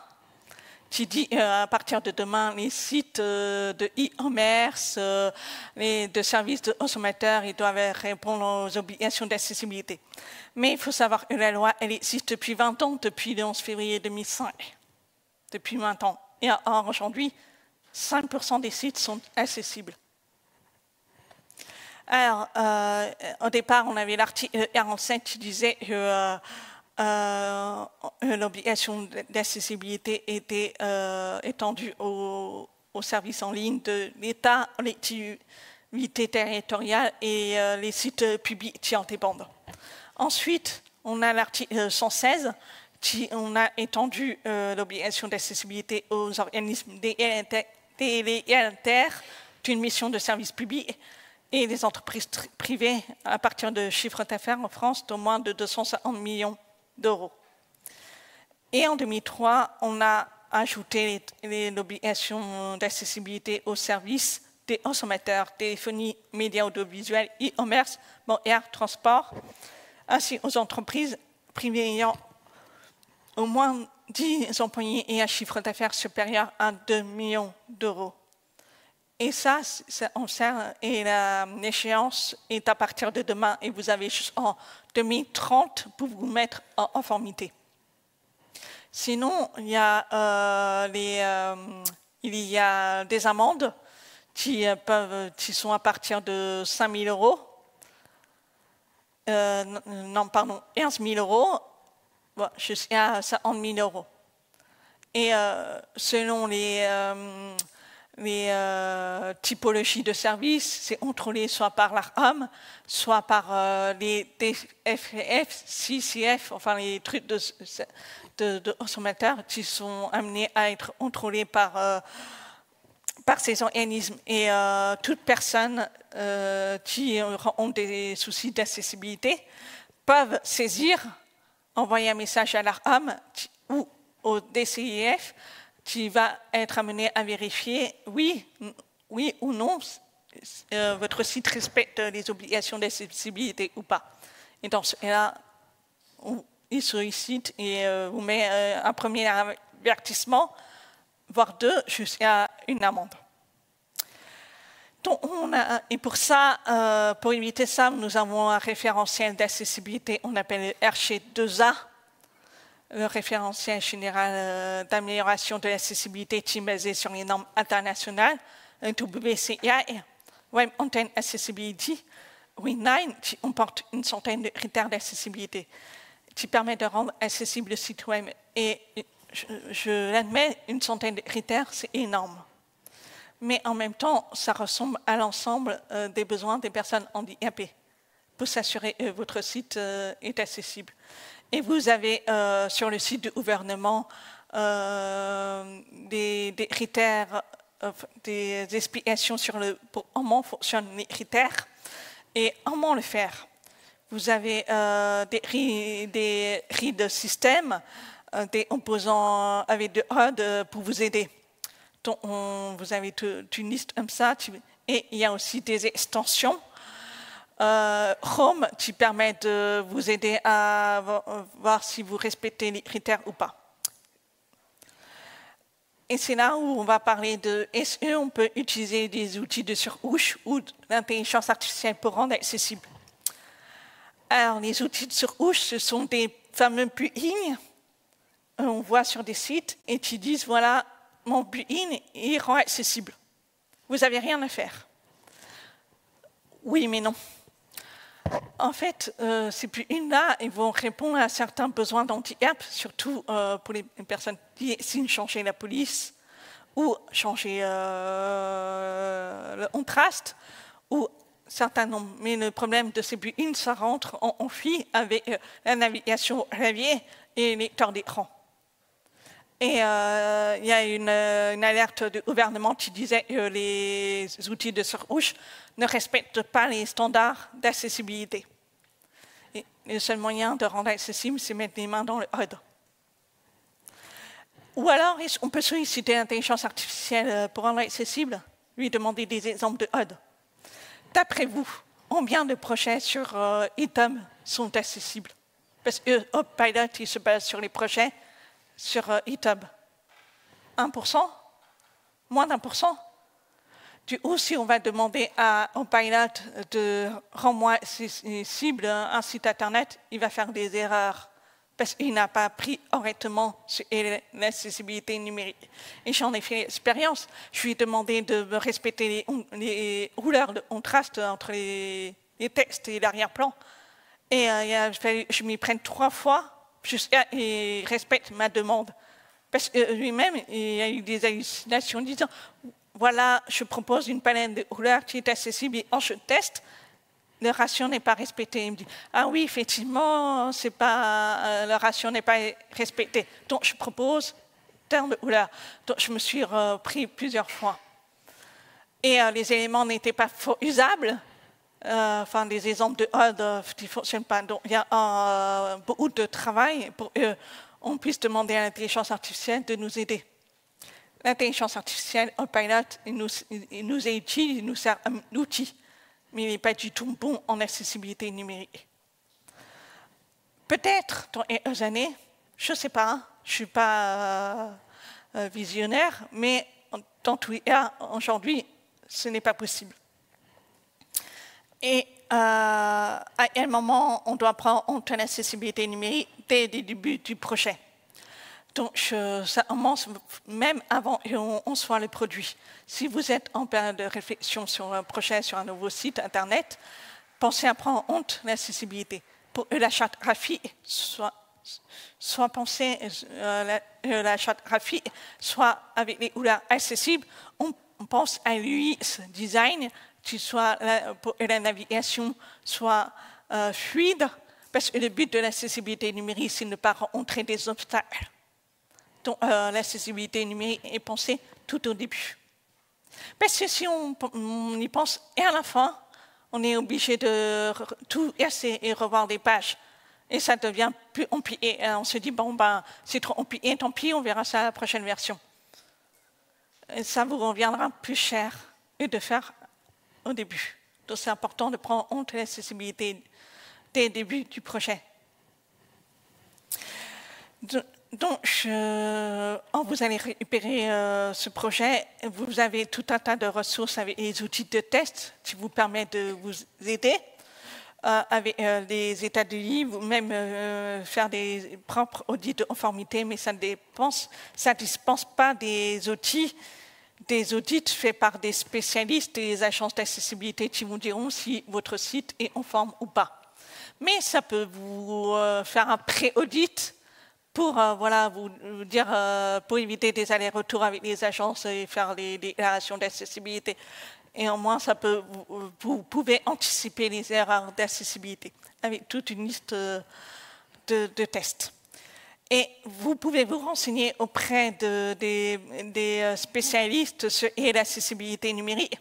qui dit à partir de demain, les sites de e-commerce, de services de consommateurs, ils doivent répondre aux obligations d'accessibilité. Mais il faut savoir que la loi, elle existe depuis 20 ans, depuis le 11 février 2005. Depuis 20 ans. Et aujourd'hui, 5% des sites sont accessibles. Alors, au départ, on avait l'article 47 qui disait que l'obligation d'accessibilité était étendue aux services en ligne de l'État, les collectivités territoriales et les sites publics qui en dépendent. Ensuite, on a l'article 116 on a étendu l'obligation d'accessibilité aux organismes délégués d'une mission de service public et les entreprises privées à partir de chiffres d'affaires en France d'au moins de 250 millions d'euros. Et en 2003, on a ajouté l'obligation d'accessibilité aux services des consommateurs, téléphonie, médias audiovisuels, e-commerce, bancaire, transport, ainsi aux entreprises privées ayant au moins 10 employés et un chiffre d'affaires supérieur à 2 millions d'euros. Et ça on sert, et l'échéance est à partir de demain, et vous avez jusqu'en 2030 pour vous mettre en conformité. Sinon, il y a des amendes qui sont à partir de 5 000 €, non, pardon, 15 000 €, jusqu'à 50 000 €. Et selon les typologies de services, c'est contrôlé soit par l'ARCOM, soit par les DFF, CCF, enfin les trucs de consommateurs qui sont amenés à être contrôlés par ces organismes. Et toute personne qui ont des soucis d'accessibilité peuvent saisir, envoyer un message à l'ARCOM ou au DCIF qui va être amené à vérifier oui ou non votre site respecte les obligations d'accessibilité ou pas. Et dans ce cas-là, il sollicite et vous met un premier avertissement, voire 2, jusqu'à une amende. Donc, et pour ça, pour éviter ça, nous avons un référentiel d'accessibilité, on appelle le RC2A, le référentiel général d'amélioration de l'accessibilité qui est basé sur les normes internationales, WCAG, Web Content Accessibility, WIN9, qui comporte une centaine de critères d'accessibilité, qui permet de rendre accessible le site web. Et je l'admets, une centaine de critères, c'est énorme. Mais en même temps, ça ressemble à l'ensemble des besoins des personnes handicapées pour s'assurer que votre site est accessible. Et vous avez sur le site du gouvernement des critères, des explications sur comment fonctionnent les critères et comment le faire. Vous avez des grilles de système, des composants avec de code pour vous aider. Donc, vous avez une liste comme ça, et il y a aussi des extensions. Chrome qui permet de vous aider à voir si vous respectez les critères ou pas. Et c'est là où on va parler de est-ce qu'on peut utiliser des outils de surcouche ou de l'intelligence artificielle pour rendre accessible. Alors, les outils de surcouche, ce sont des fameux plugins on voit sur des sites et qui disent voilà, mon plugin il rend accessible. Vous n'avez rien à faire. Oui, mais non. En fait, ces plugins-là, ils vont répondre à certains besoins d'handicap, surtout pour les personnes qui signent changer la police ou changer le contraste ou certains noms. Mais le problème de ces plugins, ça rentre en conflit avec la navigation clavier et les lecteurs d'écran. Et il y a une alerte du gouvernement qui disait que les outils de surcouche ne respectent pas les standards d'accessibilité. Et le seul moyen de rendre accessible, c'est mettre les mains dans le HUD. Ou alors, on peut solliciter l'intelligence artificielle pour rendre accessible, lui demander des exemples de HUD. D'après vous, combien de projets sur GitHub sont accessibles? Parce que Pilot, il se base sur les projets sur GitHub. 1%? Moins d'1%? Du coup, si on va demander au Pilot de rendre moins accessible un site Internet, il va faire des erreurs parce qu'il n'a pas appris correctement l'accessibilité numérique. Et j'en ai fait l'expérience. Je lui ai demandé de me respecter les couleurs de contraste entre les textes et l'arrière-plan. Et il a fallu que je m'y prenne 3 fois jusqu'à qu'il respecte ma demande. Parce que lui-même, il a eu des hallucinations en disant voilà, je propose une palette de couleurs qui est accessible et quand je teste, le ratio n'est pas respecté. Il me dit ah oui, effectivement, le ratio n'est pas respecté. Donc je propose tant de couleurs. Donc je me suis repris plusieurs fois. Et les éléments n'étaient pas usables. Enfin, des exemples de HUD qui ne fonctionnent pas. Donc il y a beaucoup de travail pour qu'on puisse demander à l'intelligence artificielle de nous aider. L'intelligence artificielle, un pilot, il nous est utile, il nous sert un outil, mais il n'est pas du tout bon en accessibilité numérique. Peut-être dans quelques années, je ne sais pas, je ne suis pas visionnaire, mais dans tous les cas, aujourd'hui, ce n'est pas possible. Et à quel moment on doit prendre en compte l'accessibilité numérique dès le début du projet? Donc, ça commence même avant qu'on soit le produit. Si vous êtes en période de réflexion sur un projet, sur un nouveau site Internet, pensez à prendre en compte l'accessibilité. Pour que la charte graphique soit pensée, la charte graphique soit avec les couleurs accessibles, on pense à l'UX design, qui soit pour que la navigation soit fluide, parce que le but de l'accessibilité numérique, c'est de ne pas rencontrer des obstacles. Donc, l'accessibilité numérique est pensée tout au début. Parce que si on y pense et à la fin, on est obligé de tout casser et revoir des pages. Et ça devient plus compliqué. On se dit, bon, ben, c'est trop compliqué, tant pis, on verra ça à la prochaine version. Et ça vous reviendra plus cher que de faire au début. Donc, c'est important de prendre en compte l'accessibilité dès le début du projet. Donc, vous allez récupérer ce projet. Vous avez tout un tas de ressources avec les outils de test qui vous permettent de vous aider avec des états de livre, ou même faire des propres audits de conformité, mais ça ne dispense pas des audits faits par des spécialistes, des agences d'accessibilité qui vous diront si votre site est conforme ou pas. Mais ça peut vous faire un pré-audit pour vous dire, pour éviter des allers-retours avec les agences et faire les déclarations d'accessibilité. Et au moins, vous pouvez anticiper les erreurs d'accessibilité avec toute une liste de tests. Et vous pouvez vous renseigner auprès des spécialistes sur l'accessibilité numérique.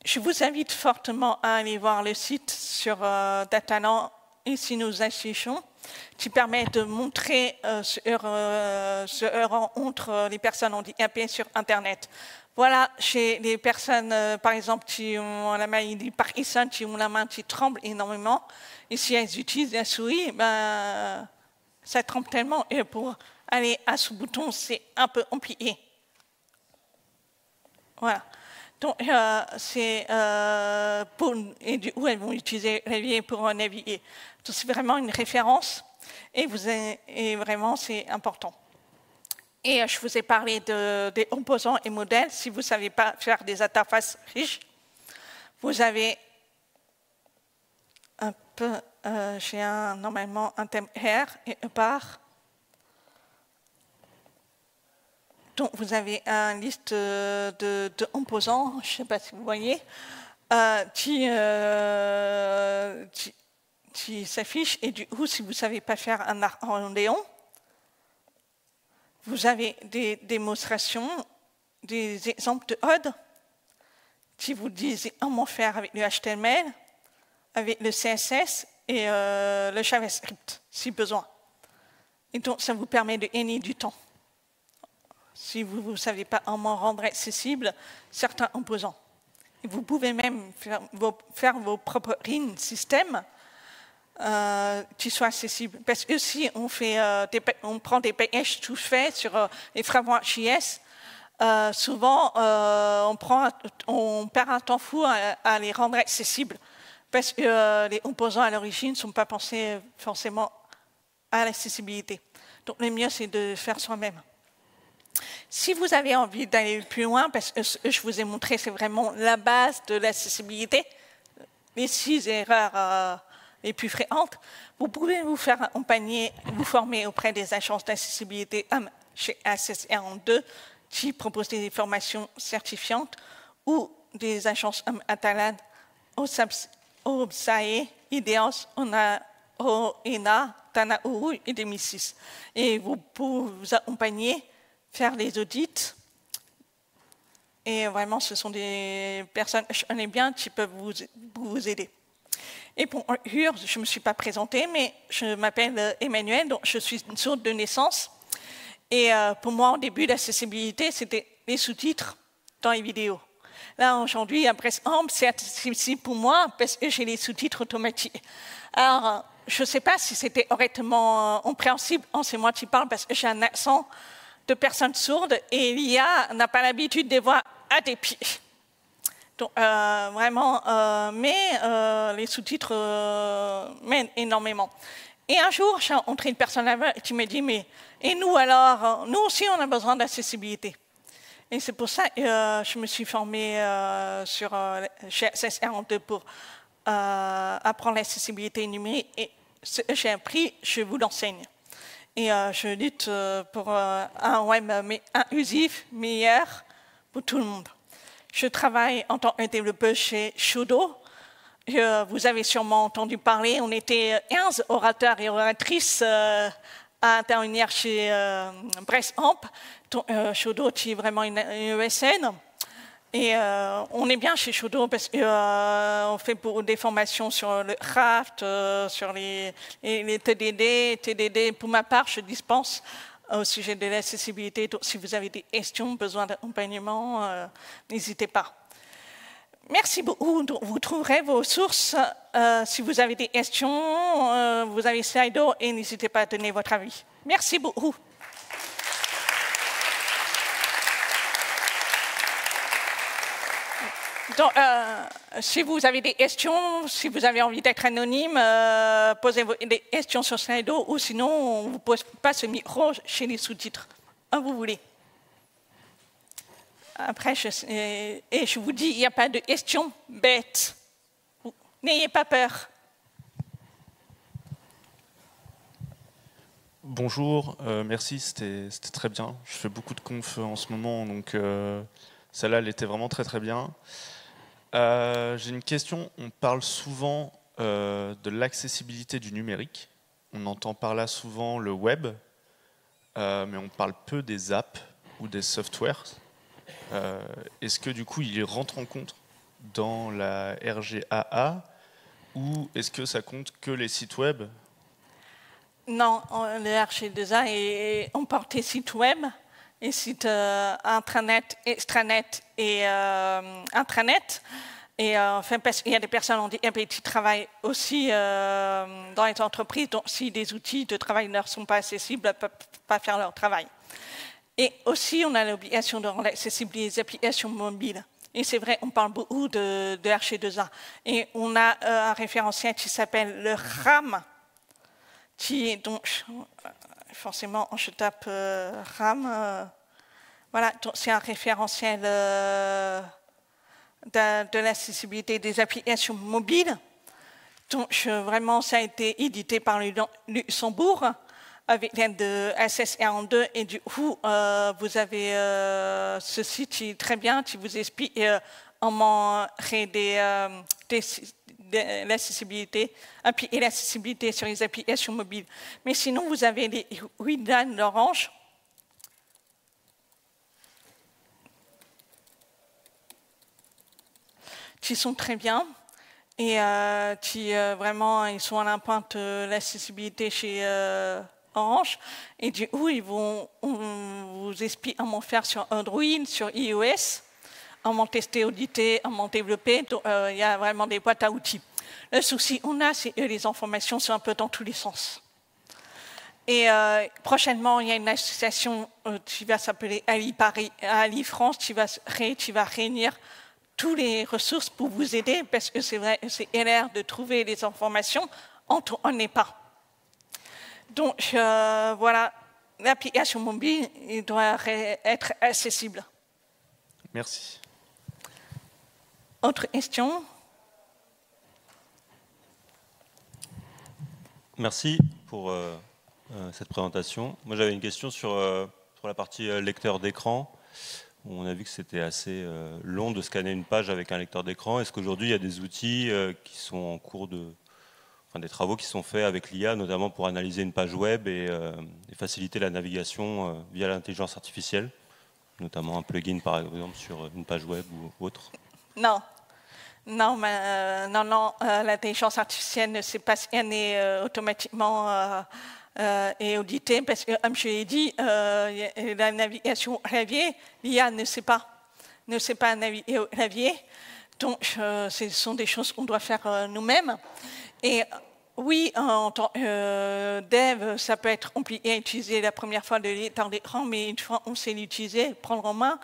Je vous invite fortement à aller voir le site sur Dataland et Sinus Institution, qui permet de montrer ce rencontre les personnes handicapées sur Internet. Voilà, chez les personnes, par exemple, qui ont la maladie Parkinson, qui ont la main qui tremble énormément, et si elles utilisent la souris, ben, ça tremble tellement, et pour aller à ce bouton, c'est un peu compliqué. Voilà. Donc, et du coup, elles vont utiliser Réveiller pour naviguer. Donc, c'est vraiment une référence, et vraiment, c'est important. Et je vous ai parlé des composants et modèles. Si vous ne savez pas faire des interfaces riches, vous avez un peu, j'ai normalement un thème R et un bar. Donc, vous avez une liste de composants, je ne sais pas si vous voyez, qui s'affichent. Et du coup, si vous ne savez pas faire un arc-en-léon, vous avez des démonstrations, des exemples de code qui vous disent comment faire avec le HTML, avec le CSS et le JavaScript, si besoin. Et donc, ça vous permet de gagner du temps. Si vous ne savez pas comment rendre accessible certains composants. Et vous pouvez même faire vos propres RIN systèmes qui soient accessibles. Parce que si on prend des packages tout faits sur les frameworks JS, souvent on perd un temps fou à les rendre accessibles. Parce que les composants à l'origine ne sont pas pensés forcément à l'accessibilité. Donc le mieux, c'est de faire soi-même. Si vous avez envie d'aller plus loin, parce que ce que je vous ai montré, c'est vraiment la base de l'accessibilité, les 6 erreurs les plus fréquentes, vous pouvez vous faire accompagner, vous former auprès des agences d'accessibilité chez ACS42 qui proposent des formations certifiantes ou des agences Atalan, OBSAE, IDEOS, OENA, Tanauru et Demisis. Et vous pouvez vous accompagner, faire les audits. Et vraiment, ce sont des personnes que je connais bien qui peuvent vous aider. Et pour conclure, je ne me suis pas présentée, mais je m'appelle Emmanuel, donc je suis une sourde de naissance. Et pour moi, au début, l'accessibilité, c'était les sous-titres dans les vidéos. Là, aujourd'hui, après c'est accessible pour moi parce que j'ai les sous-titres automatiques. Alors, je ne sais pas si c'était correctement compréhensible. C'est moi qui parle parce que j'ai un accent de personnes sourdes et l'IA n'a pas l'habitude de voir à des pieds. Donc, vraiment, mais les sous-titres m'aident énormément. Et un jour, j'ai rencontré une personne qui me dit, mais et nous alors, nous aussi on a besoin d'accessibilité. Et c'est pour ça que je me suis formée chez SS42 pour apprendre l'accessibilité numérique. Et ce que j'ai appris, je vous l'enseigne. Et je lutte pour un web inclusif, meilleur pour tout le monde. Je travaille en tant que développeur chez Shodo. Vous avez sûrement entendu parler, on était 15 orateurs et oratrices à intervenir chez Brest Amp. Shodo est vraiment une ESN. Et on est bien chez Shodo parce qu'on fait des formations sur le craft, sur les TDD. Pour ma part, je dispense au sujet de l'accessibilité. Donc, si vous avez des questions, besoin d'accompagnement, n'hésitez pas. Merci beaucoup. Vous trouverez vos sources. Si vous avez des questions, vous avez Slido et n'hésitez pas à donner votre avis. Merci beaucoup. Donc, si vous avez des questions, si vous avez envie d'être anonyme, posez des questions sur Slido ou sinon, on vous passe le micro chez les sous-titres. Vous voulez. Après, je vous dis, il n'y a pas de questions bêtes. N'ayez pas peur. Bonjour, merci, c'était très bien. Je fais beaucoup de conf en ce moment, donc celle-là, elle était vraiment très très bien. J'ai une question. On parle souvent de l'accessibilité du numérique. On entend par là souvent le web, mais on parle peu des apps ou des softwares. Est-ce que du coup, il rentre en compte dans la RGAA ou est-ce que ça compte que les sites web? Non, le RG2A on porte les sites web, les sites intranet, extranet et intranet. Et enfin, parce qu'il y a des personnes handicapées qui travaillent aussi dans les entreprises, donc si des outils de travail ne leur sont pas accessibles, elles ne peuvent pas faire leur travail. Et aussi, on a l'obligation de rendre accessibles les applications mobiles. Et c'est vrai, on parle beaucoup de RG2A. Et on a un référentiel qui s'appelle le RAM, qui est donc, forcément, je tape RAM. Voilà, c'est un référentiel de l'accessibilité des applications mobiles. Donc, vraiment, ça a été édité par le Luxembourg avec l'aide de SS42 et du coup, vous avez ce site qui est très bien, qui vous explique comment créer l'accessibilité, appuyer l'accessibilité sur les applications mobiles. Mais sinon, vous avez les guidelines d'Orange. Qui sont très bien et qui vraiment, ils sont à la pointe de l'accessibilité chez Orange. Et du coup, on vous explique comment faire sur Android, sur iOS, comment tester, auditer, comment développer. Donc, il y a vraiment des boîtes à outils. Le souci qu'on a, c'est que les informations sont un peu dans tous les sens. Et prochainement, il y a une association qui va s'appeler Ali France, qui va réunir toutes les ressources pour vous aider, parce que c'est vrai, c'est galère de trouver les informations, on n'est pas. Donc, voilà, l'application mobile il doit être accessible. Merci. Autre question? Merci pour cette présentation. Moi, j'avais une question sur la partie lecteur d'écran. On a vu que c'était assez long de scanner une page avec un lecteur d'écran. Est-ce qu'aujourd'hui, il y a des outils qui sont en cours des travaux qui sont faits avec l'IA, notamment pour analyser une page web et faciliter la navigation via l'intelligence artificielle, notamment un plugin, par exemple, sur une page web ou autre? Non. Non, l'intelligence artificielle ne sait pas scanner automatiquement et auditer, parce que, comme je l'ai dit, la navigation au clavier, l'IA ne sait pas naviguer au clavier. Donc, ce sont des choses qu'on doit faire nous-mêmes. Et oui, en tant que dev, ça peut être compliqué à utiliser la première fois le lecteur d'écran, mais une fois qu'on sait l'utiliser, prendre en main,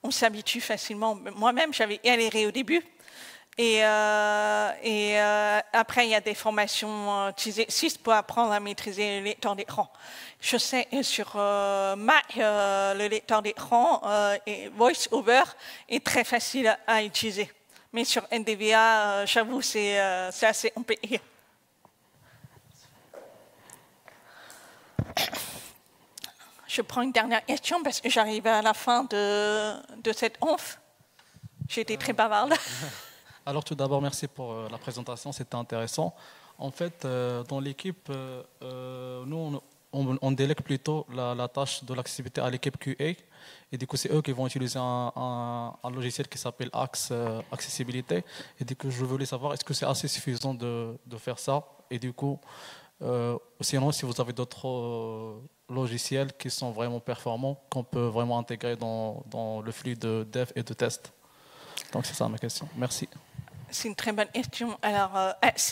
on s'habitue facilement. Moi-même, j'avais galéré au début. Et après, il y a des formations utilisées 6 pour apprendre à maîtriser le lecteur d'écran. Je sais, sur Mac, le lecteur d'écran et VoiceOver est très facile à utiliser. Mais sur NVDA, j'avoue, c'est assez compliqué. Je prends une dernière question parce que j'arrive à la fin de cette conf. J'ai été très bavarde. Alors tout d'abord, merci pour la présentation, c'était intéressant. En fait, dans l'équipe, nous, on délègue plutôt la tâche de l'accessibilité à l'équipe QA. Et du coup, c'est eux qui vont utiliser un logiciel qui s'appelle Axe Accessibilité. Et du coup, je voulais savoir, est-ce que c'est assez suffisant de faire ça? Et du coup, sinon, si vous avez d'autres logiciels qui sont vraiment performants, qu'on peut vraiment intégrer dans le flux de dev et de test. Donc, c'est ça ma question. Merci. C'est une très bonne question. Alors,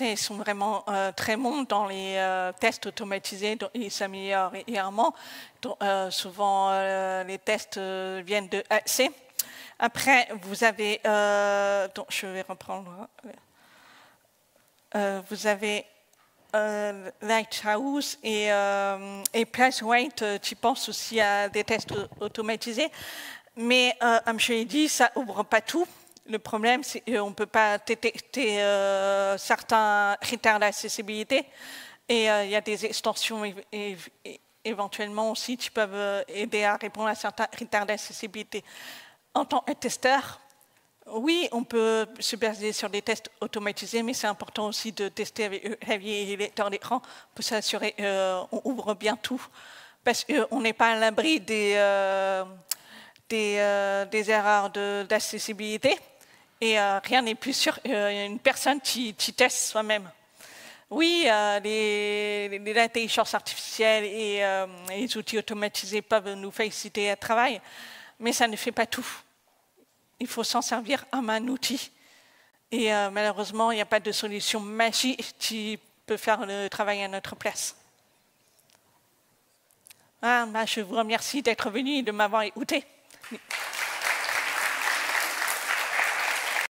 ils sont vraiment très bons dans les tests automatisés, donc ils s'améliorent régulièrement. Souvent, les tests viennent de AC. Après, vous avez, donc je vais reprendre. Vous avez Lighthouse et Placeweight, tu penses aussi à des tests automatisés. Mais, comme je l'ai dit, ça n'ouvre pas tout. Le problème, c'est qu'on ne peut pas détecter certains critères d'accessibilité. Et il y a des extensions éventuellement aussi qui peuvent aider à répondre à certains critères d'accessibilité. En tant que testeur, oui, on peut se baser sur des tests automatisés, mais c'est important aussi de tester avec le clavier et le lecteur d'écran pour s'assurer qu'on ouvre bien tout. Parce qu'on n'est pas à l'abri des erreurs d'accessibilité. Et rien n'est plus sûr qu'une personne qui teste soi-même. Oui, l'intelligence artificielle et les outils automatisés peuvent nous faciliter le travail, mais ça ne fait pas tout. Il faut s'en servir comme un outil. Et malheureusement, il n'y a pas de solution magique qui peut faire le travail à notre place. Je vous remercie d'être venu et de m'avoir écouté.